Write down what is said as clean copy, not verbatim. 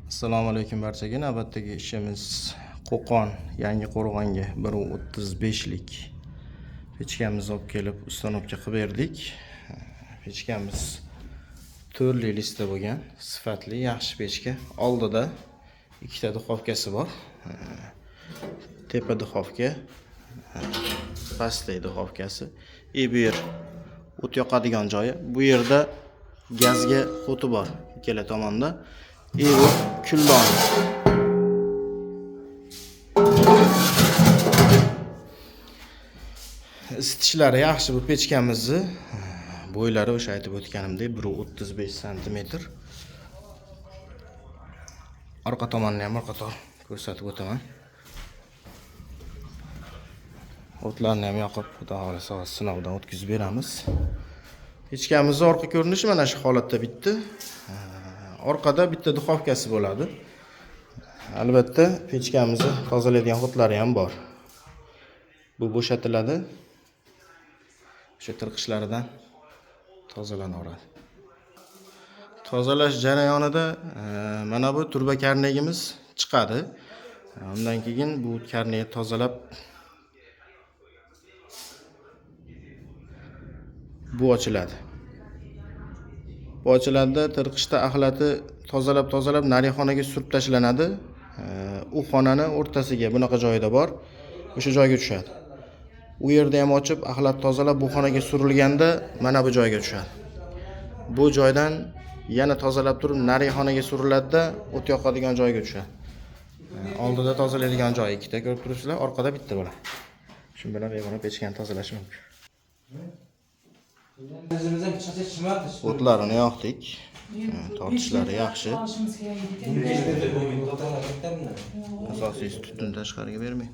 Assalomu alaykum barchaga. Navbatdagi ishimiz Qo'qon Yangi Qo'rg'onga 1.35 lik pechkamizni olib kelib ustanovka qilib berdik. Pechkamiz turli listda bo'lgan, sifatli, yaxshi pechka. Oldida ikkita duxovkasi bor. Tepa duxovka, pastdagi duxovkasi. Bu yer o't yoqadigan joyi. Bu yerda gazga o'ti bor ikkala tomonda. Bu kullon. Isitishlari yaxshi bu pechkamizni. Bo'ylari o'sha aytib o'tganimdek 1.35 sm. Orqa tomonni ham orqator ko'rsatib o'taman. O'tlarni ham yoqib, xudo xolasa sinovdan o'tkazib beramiz. Pechkamizning orqa ko'rinishi mana shu holatda bitdi. Orqada bitta duxovkasi bo'ladi. Albatta, pechkamizni tozalaydigan hudlari ham bor. Bu bo'shatiladi. O'sha tirqishlaridan tozalanaveradi. Tozalash jarayonida mana bu turba karnegimiz chiqadi. Undan keyin bu karneni tozalab bu ochiladi. Bu ochiladida tirqishda axlati tozalab narixonaga surib tashlanadi. U xonani o'rtasiga bunaqa joyida bor. O'sha joyga tushadi. U yerda ham ochib axlat tozalab bu xonaga surilganda mana bu joyga tushadi. Bu joydan yana tozalab turib narixonaga suriladi-da, o't yoqadigan joyga tushadi. Oldida tozalaydigan joyi ikkita ko'rib turibsizlar, orqada bitta bo'ladi. Shu bilan begona pechkani tozalash mumkin. O'tlarini yoqdik. Tortishlari yaxshi. Asosiysi tutunni tashqariga bermang.